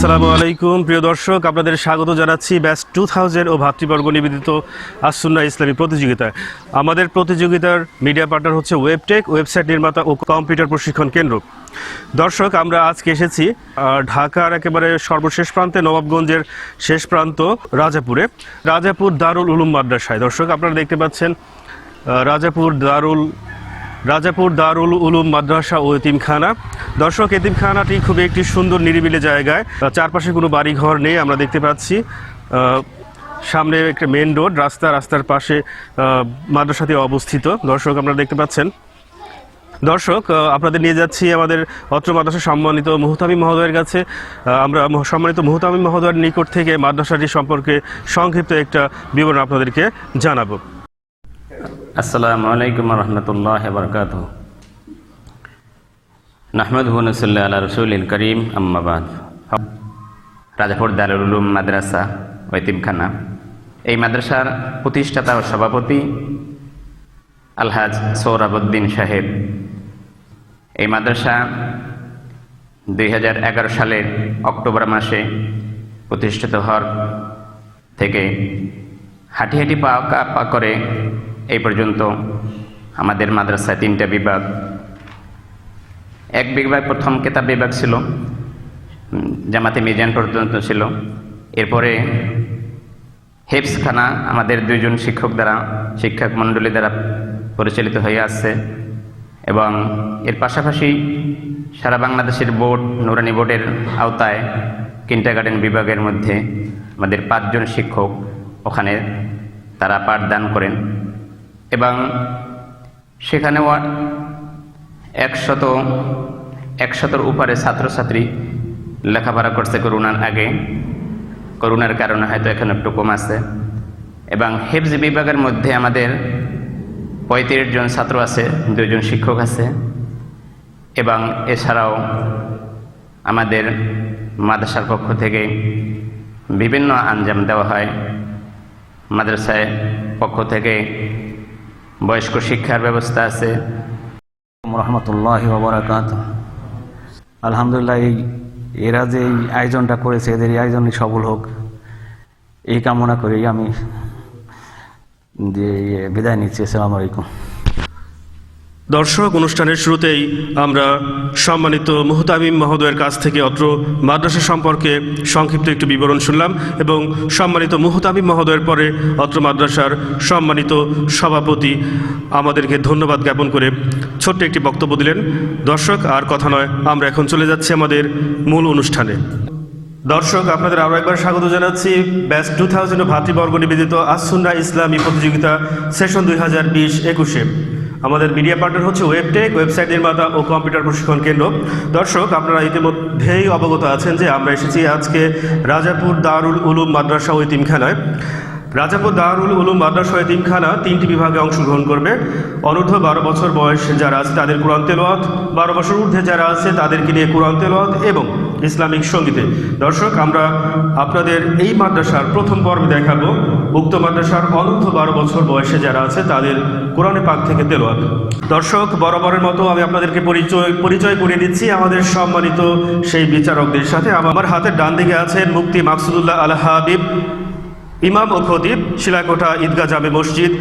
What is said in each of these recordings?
আসসালামু আলাইকুম প্রিয় দর্শক, আপনাদের স্বাগত জানাচ্ছি ব্যাচ 2000 ও ভাতৃবর্গ নিবেদিত আসুন্নাহ ইসলামী প্রতিযোগিতায়। আমাদের প্রতিযোগিতার মিডিয়া পার্টনার হচ্ছে ওয়েবটেক, ওয়েবসাইট নির্মাতা ও কম্পিউটার প্রশিক্ষণ কেন্দ্র। দর্শক, আমরা আজকে এসেছি ঢাকার একেবারে সর্বশেষ প্রান্তে, নবাবগঞ্জের শেষ প্রান্ত রাজাপুর দারুল উলুম মাদ্রাসায়। দর্শক, আপনারা দেখতে পাচ্ছেন রাজাপুর দারুল উলুম মাদ্রাসা ও এতিমখানা। দর্শক, এতিমখানাটি খুবই একটি সুন্দর নিরিবিলি জায়গায়, চারপাশে কোনো বাড়িঘর নেই আমরা দেখতে পাচ্ছি। সামনে একটা মেন রোড, রাস্তার পাশে মাদ্রাসাটি অবস্থিত। দর্শক, আপনারা দেখতে পাচ্ছেন। দর্শক, আপনাদের নিয়ে যাচ্ছি আমাদের অত্র মাদ্রাসা সম্মানিত মুহতামিম মহোদয়ের কাছে। আমরা সম্মানিত মুহতামিম মহোদয়ের নিকট থেকে মাদ্রাসাটি সম্পর্কে সংক্ষিপ্ত একটা বিবরণ আপনাদেরকে জানাবো। আসসালামু আলাইকুম রহমতুল্লাহ বারকাতুহু। নাহমাদুহু ওয়া নুসাল্লি আলা রাসূলিল কারীম, আম্মা বাদ। রাজাপুর দারুল উলুম মাদ্রাসা ও এতিমখানা, এই মাদ্রাসার প্রতিষ্ঠাতা ও সভাপতি আলহাজ সোহরাবউদ্দিন সাহেব। এই মাদ্রাসা 2011 সালের অক্টোবর মাসে প্রতিষ্ঠিত হওয়ার থেকে হাঁটি পা করে এই পর্যন্ত আমাদের মাদ্রাসায় 3টা বিভাগ। এক বিভাগ প্রথম কেতাব বিভাগ ছিল, জামাতে মিজান পর্যন্ত ছিল। এরপরে হেফজখানা আমাদের 2 জন শিক্ষক মণ্ডলী দ্বারা পরিচালিত হয়ে আসছে, এবং এর পাশাপাশি সারা বাংলাদেশের বোর্ড, নুরানি বোর্ডের আওতায় কিন্ডারগার্টেন বিভাগের মধ্যে আমাদের 5 জন শিক্ষক ওখানে তারা পাঠদান করেন, এবং সেখানেও 100-100-র উপরে ছাত্রছাত্রী লেখাপড়া করছে করোনার আগে। করোনার কারণে হয়তো এখন একটু কম আছে। এবং হেফজ বিভাগের মধ্যে আমাদের 35 জন ছাত্র আছে, 2 জন শিক্ষক আছে, এবং এছাড়াও আমাদের মাদ্রাসার পক্ষ থেকে বিভিন্ন আঞ্জাম দেওয়া হয়। মাদ্রাসায় পক্ষ থেকে বয়স্ক শিক্ষার ব্যবস্থা আছে। রহমতুল্লাহি ওয়া বারাকাতুহু। আলহামদুলিল্লাহ, এরা যে এই আয়োজনটা করেছে, এদের এই আয়োজনই সফল হোক এই কামনা করেই আমি বিদায় নিচ্ছি। আসসালামু আলাইকুম। দর্শক, অনুষ্ঠানের শুরুতেই আমরা সম্মানিত মুহতামিম মহোদয়ের কাছ থেকে অত্র মাদ্রাসা সম্পর্কে সংক্ষিপ্ত একটু বিবরণ শুনলাম, এবং সম্মানিত মুহতামিম মহোদয়ের পরে অত্র মাদ্রাসার সম্মানিত সভাপতি আমাদেরকে ধন্যবাদ জ্ঞাপন করে ছোট্ট একটি বক্তব্য দিলেন। দর্শক, আর কথা নয়, আমরা এখন চলে যাচ্ছি আমাদের মূল অনুষ্ঠানে। দর্শক, আপনাদের আরও একবার স্বাগত জানাচ্ছি ব্যাচ 2000 ভাতৃবর্গ নিবেদিত আসুন্নাহ ইসলামী প্রতিযোগিতা সেশন 2020-21-এ। আমাদের মিডিয়া পার্টনার হচ্ছে ওয়েবটেক, ওয়েবসাইট নির্মাতা ও কম্পিউটার প্রশিক্ষণ কেন্দ্র। দর্শক, আপনারা ইতিমধ্যেই অবগত আছেন যে আমরা এসেছি আজকে রাজাপুর দারুল উলুম মাদ্রাসা ও এতিমখানায়। রাজাপুর দারুল উলুম মাদ্রাসা ও এতিমখানা 3টি বিভাগে অংশগ্রহণ করবে। অনূর্ধ্ব 12 বছর বয়স যারা আছে তাদের কোরআন তেলাওয়াত, 12 বছর ঊর্ধ্বে যারা আছে তাদেরকে নিয়ে কোরআন তেলাওয়াত এবং ইসলামিক সঙ্গীতে। দর্শক, আমরা আপনাদের এই মাদ্রাসার প্রথম পর্বে দেখাবো উক্ত মাদ্রাসার অনূর্ধ্ব 12 বছর বয়সে যারা আছে তাদের কোরআনে পাক থেকে তেলাওয়াত। দর্শক, বরাবরের মতো আমি আপনাদেরকে পরিচয় করিয়ে দিচ্ছি আমাদের সম্মানিত সেই বিচারকদের সাথে। আমার হাতের ডান দিকে আছেন মুফতি মাকসুদুল্লাহ আল হাবিব, ইমাম ও খতিব, শিলাকোঠা ঈদগাহ জামে মসজিদ।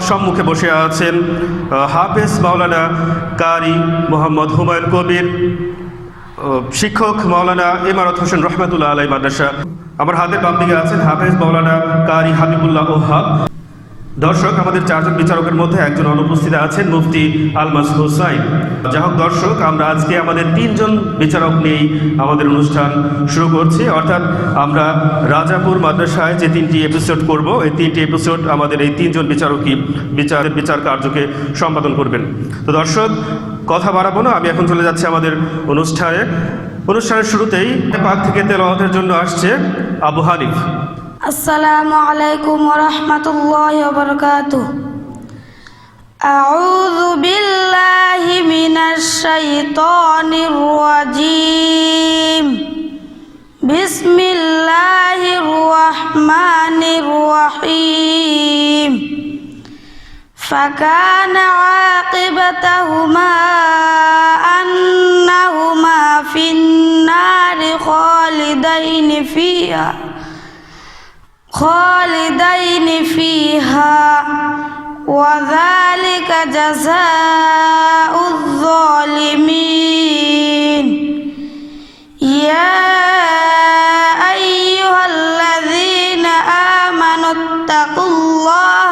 সম্মুখে বসে আছেন হাফেজ মাওলানা কারি মোহাম্মদ হুমায়ুন কবির, শিক্ষক মাওলানা ইমারত হোসেন রহমাতুল্লাহ আলাই মাদ্রাসা। আমার হাতের বাম দিকে আছেন হাফেজ মাওলানা কারি হাবিবুল্লাহ ওহাব। দর্শক, আমাদের 4 জন বিচারকের মধ্যে একজন অনুপস্থিত আছেন মুফতি আলমাস হোসাইন। যাই হোক দর্শক, আমরা আজকে আমাদের 3 জন বিচারক নিয়েই আমাদের অনুষ্ঠান শুরু করছি। অর্থাৎ আমরা রাজাপুর মাদ্রাসায় যে 3টি এপিসোড করব, এই 3টি এপিসোড আমাদের এই 3 জন বিচারকই বিচার কার্যকে সম্পাদন করবেন। তো দর্শক, কথা বাড়াবো না, আমি এখন চলে যাচ্ছি আমাদের অনুষ্ঠানের শুরুতেই পাক থেকে তেলাওয়াতের জন্য আসছে আবু হানিফ। আসসালামু আলাইকুম ওয়া রাহমাতুল্লাহি ওয়া বারাকাতুহু। আউযু বিল্লাহি মিনাশ শাইতানির রাজীম। বিসমিল্লাহির রাহমানির রাহিম। ফাকানা আকিবাতাহুমা আন্নাহুমা ফিন নারি খালিদাইন خالدين فيها وذلك جزاء الظالمين يا أيها الذين آمنوا اتقوا الله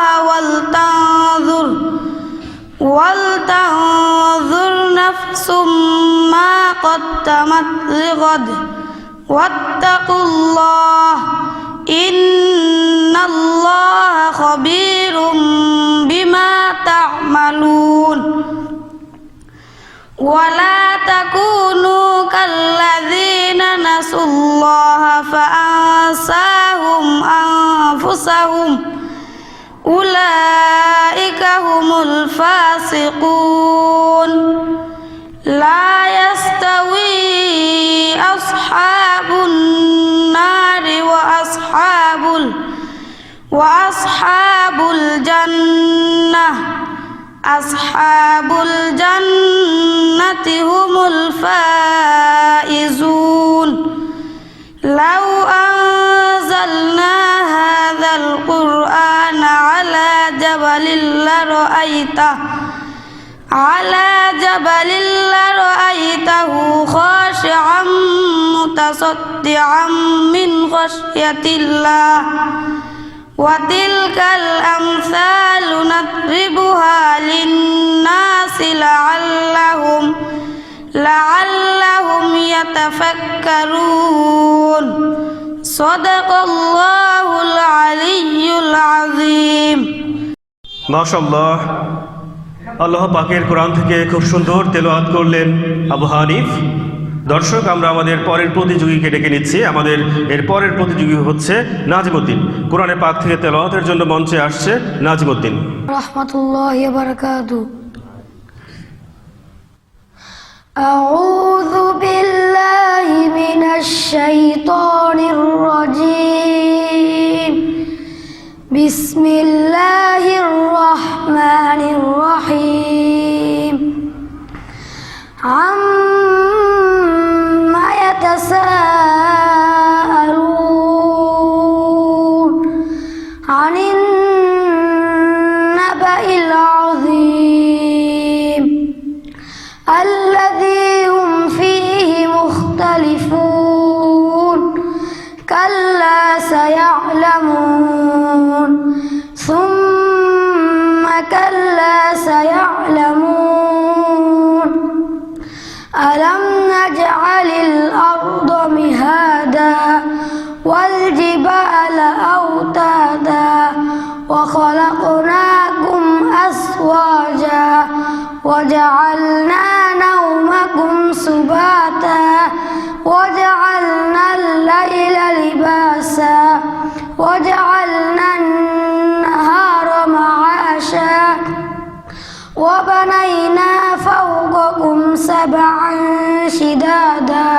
ولتنظر نفس ما قدمت لغد واتقوا الله إن الله خبير بما تعملون ولا تكونوا كالذين نسوا الله فأنساهم أنفسهم أولئك هم الفاسقون لا يستوي أصحاب النار وأصحاب الجنة أصحاب الجنة هم الفائزون لو أنزلنا هذا القرآن على جبل خاشعا متصدعا من خشية الله وتلك الأمثال نضربها للناس لعلهم يتفكرون صدق الله العلي العظيم মাশাআল্লাহ, আল্লাহ পাকের কোরআন থেকে খুব সুন্দর তেলাওয়াত করলেন আবু হানিফ। দর্শক, আমরা আমাদের পরের প্রতিযোগীকে ডেকে নিচ্ছি। আমাদের এর পরের প্রতিযোগী হচ্ছে নাজিমউদ্দিন। কোরআনের পাক থেকে তেলাওয়াতের জন্য মঞ্চে আসছে নাজিমউদ্দিন। রাহমাতুল্লাহি ওয়া বারাকাতুহু। আউযু বিল্লাহি মিনাশ শাইতানির রাজীম। বিসমিল্লাহির রহমানির রহিম। عما يتساءلون عن النبأ العظيم الذي هم فيه مختلفون كلا سيعلمون ثم كلا سيعلمون ألم نجعل الأرض مهادا والجبال أوتادا وخلقناكم أزواجا وجعلنا نومكم سباتا وجعلنا الليل لباسا وجعلنا النهار معاشا وبنينا فوقكم سبعا شدادا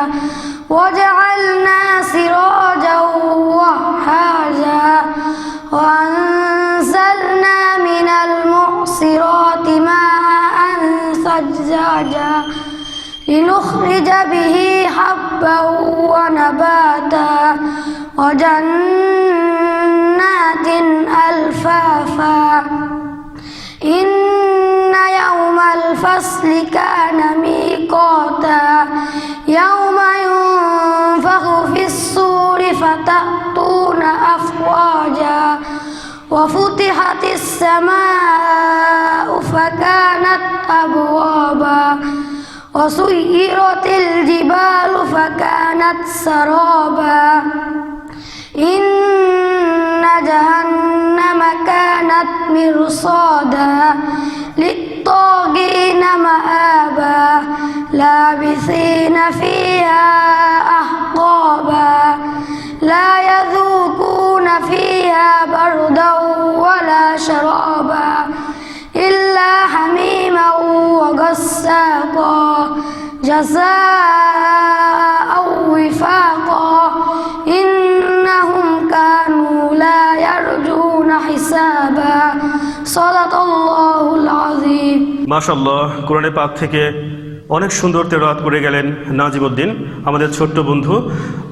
وجعلنا سراجا وهاجا وأنزلنا من المعصرات ماء ثجاجا لنخرج به حبا ونباتا وجنات ألفافا إن يوم الفصل كان ميقاتا يوم ينفخ في الصور فتأتون أفواجا وفتحت السماء فكانت أبوابا وسيرت الجبال فكانت سرابا إن جهنم كانت مرصادا للطاغين مآبا لابثين فيها أحقابا لا يذوقون فيها بردا ولا شرابا إلا حميما وغساقا جزاء وفاقا إنهم كانوا لا يرجون حسابا صدق الله العظيم। মাশাআল্লাহ, কোরআনের পাক থেকে অনেক সুন্দর তেলাওয়াত করে গেলেন নাজিমউদ্দিন, আমাদের ছোট্ট বন্ধু।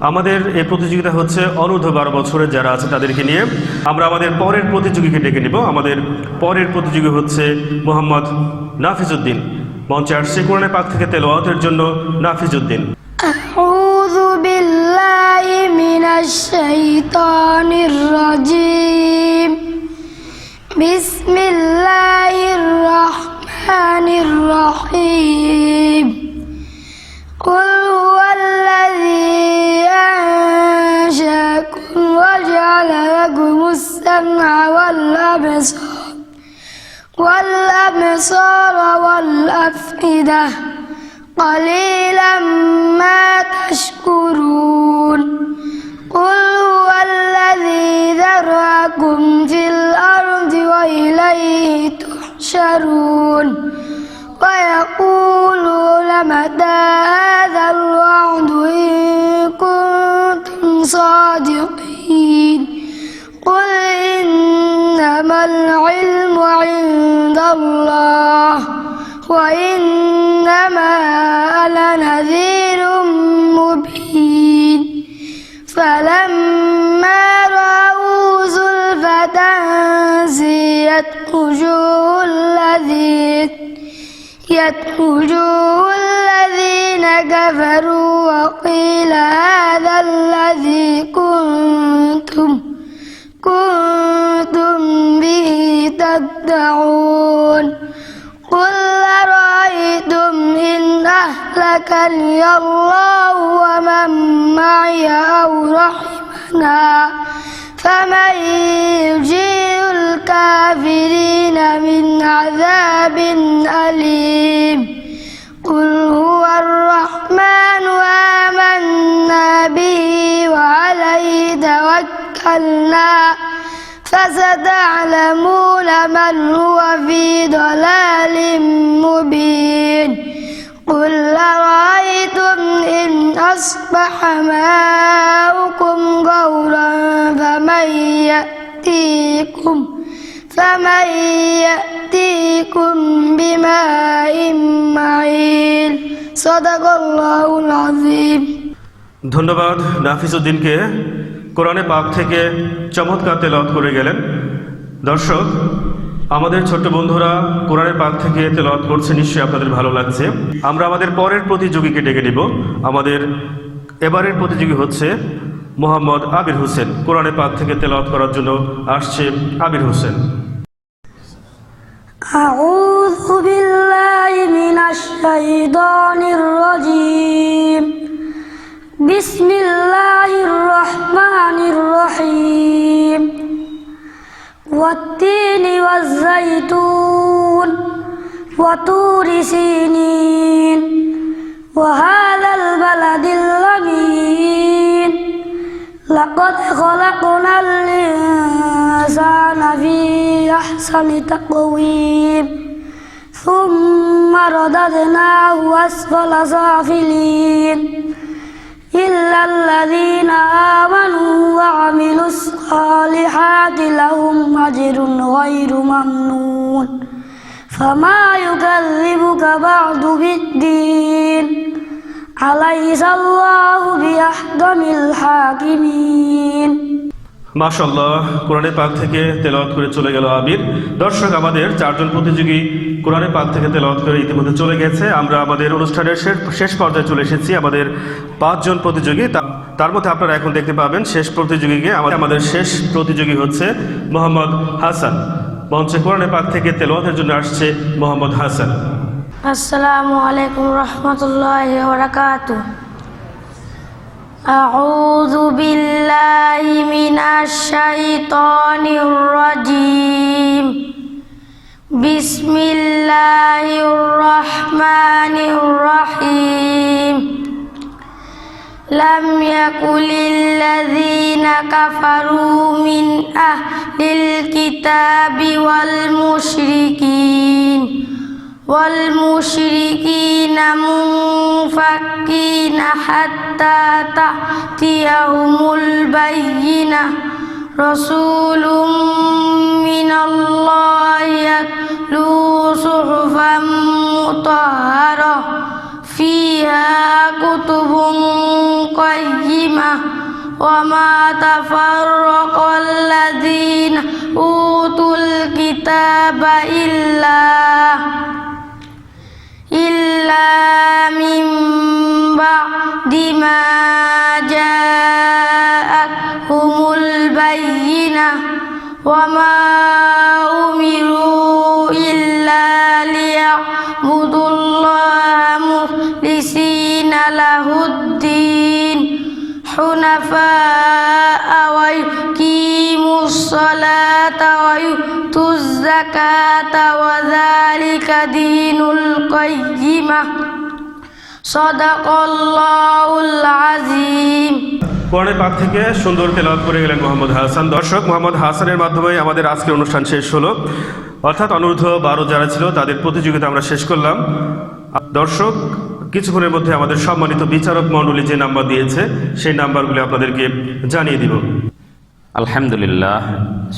আমাদের এই প্রতিযোগিতা হচ্ছে অনূর্ধ্ব 12 বছরের যারা আছে তাদেরকে নিয়ে। আমরা আমাদের পরের প্রতিযোগীকে ডেকে নিব। আমাদের পরের প্রতিযোগী হচ্ছে মোহাম্মদ নাফিজউদ্দিন। মঞ্চে আসছে কোরআনে পাক থেকে তেলাওয়াতের জন্য নাফিজউদ্দিন। أعوذ بالله من الشيطان الرجيم بسم الله الرحمن الرحيم قل هو الذي أنشأكم وجعل لكم السمع والأبصار والأفئدة قليلا ما تشكرون قل هو الذي ذرأكم في الأرض وإليه تحشرون ويقولون متى هذا الوعد إن كنتم صادقين قل إنما العلم عند الله وإنما أنا نذير مبين فلما رأوا زلفة سيئت وجوه الذين كفروا وقيل هذا الذي كنتم به تدعون قل أرأيتم إن أهلكني الله ومن معي أو رحمنا فمن يجير الكافرين من عذاب أليم قل هو الرحمن آمنا به وعليه توكلنا فستعلمون من هو في ضلال مبين قل أرأيتم إن أصبح ماؤكم غورا فمن يأتيكم بماء معين صدق الله العظيم। ধন্যবাদ নাফিজউদ্দিনকে, কোরআনে পাক থেকে চমৎকার তেলাওয়াত করে গেলেন। দর্শক, আমাদের ছোট্ট বন্ধুরা কোরআনের পাক থেকে তেলাওয়াত করছে, নিশ্চয়ই আপনাদের ভালো লাগছে। আমরা আমাদের পরের প্রতিযোগীকে ডেকে নিব। আমাদের এবারের প্রতিযোগী হচ্ছে মোহাম্মদ আবির হোসেন। কোরআনের পাক থেকে তেলাওয়াত করার জন্য আসছে আবির হোসেন। أعوذ بالله من الشيطان الرجيم بسم الله الرحمن الرحيم والتين والزيتون وطور سينين وهذا البلد الأمين لقد خلقنا الإنسان في أحسن تقويم ثم رددناه أسفل سافلين إلا الذين آمنوا وعملوا الصالحات لهم أجر غير ممنون فما يكذبك بعد بالدين أليس الله بأحكم الحاكمين। মাশাআল্লাহ, কোরআনের পাক থেকে তেলাওয়াত করে চলে গেল আবির। দর্শক, আমাদের 4 জন প্রতিযোগী কোরআনের পাক থেকে তেলাওয়াত করে ইতিমধ্যে চলে গেছে। আমরা আমাদের অনুষ্ঠানের শেষ পর্যায়ে চলে এসেছি। আমাদের 5 জন প্রতিযোগী, তার মধ্যে আপনারা এখন দেখতে পাবেন শেষ প্রতিযোগীকে। আমাদের শেষ প্রতিযোগী হচ্ছে মোহাম্মদ হাসান। মঞ্চে কোরআনের পাক থেকে তেলাওয়াতের জন্য আসছে মোহাম্মদ হাসান। আসসালামু আলাইকুম রহমতুল্লাহি ওয়া বারাকাতুহু। আউযু বিল্লাহি মিনাশ শাইতানির রাজীম। বিসমিল্লাহির রহমানির রহিম। লাম ইয়াকুলিল্লাযীনা কাফারু মিন আহলিল কিতাবি والمشركين منفكين حتى تأتيهم البينة رسول من الله يتلو صحفا مطهرة فيها كتب قيمة وما تفرق الذين أوتوا الكتاب إلا من بعد ما جاءتهم البينة وما أمروا إلا ليعبدوا الله مخلصين له الدين حنفاء ويقيموا الصلاة ويؤتوا الزكاة وذلك دين القيمة صدق الله العظيم। কোরআনের পাক থেকে সুন্দর তেলাওয়াত করে গেলেন মোহাম্মদ হাসান। দর্শক, মোহাম্মদ হাসানের মাধ্যমে আমাদের আজকের অনুষ্ঠান শেষ হলো, অর্থাৎ অনূর্ধ্ব 12 যারা ছিল তাদের প্রতিযোগিতা আমরা শেষ করলাম। দর্শক, কিছুক্ষণের মধ্যে আমাদের সম্মানিত বিচারক মণ্ডলী যে নাম্বার দিয়েছে সেই নাম্বারগুলি আপনাদেরকে জানিয়ে দিব। আলহামদুলিল্লাহ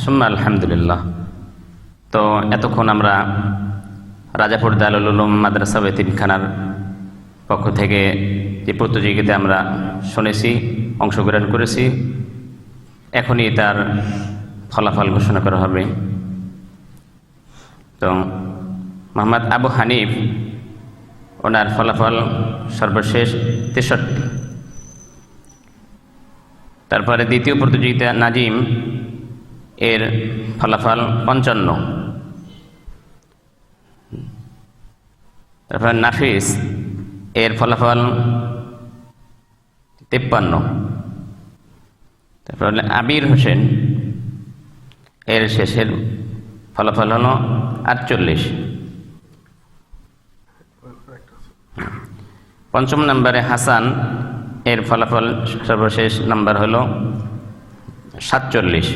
সুম্মা আলহামদুলিল্লাহ। তো এতক্ষণ আমরা রাজাপুর দারুল উলুম মাদ্রাসা এতিমখানার পক্ষ থেকে যে প্রতিযোগিতায় আমরা শুনেছি, অংশগ্রহণ করেছি, এখনই তার ফলাফল ঘোষণা করা হবে। তো মোহাম্মদ আবু হানিফ, ওনার ফলাফল সর্বশেষ 63। তারপরে দ্বিতীয় প্রতিযোগিতা নাজিম, এর ফলাফল 55। তারপর নাফিস, এর ফলাফল 53। তারপর আবির হোসেন, এর শেষের ফলাফল হলো 48। পঞ্চম নম্বরে হাসান, এর ফলাফল সর্বশেষ নাম্বার হলো 47।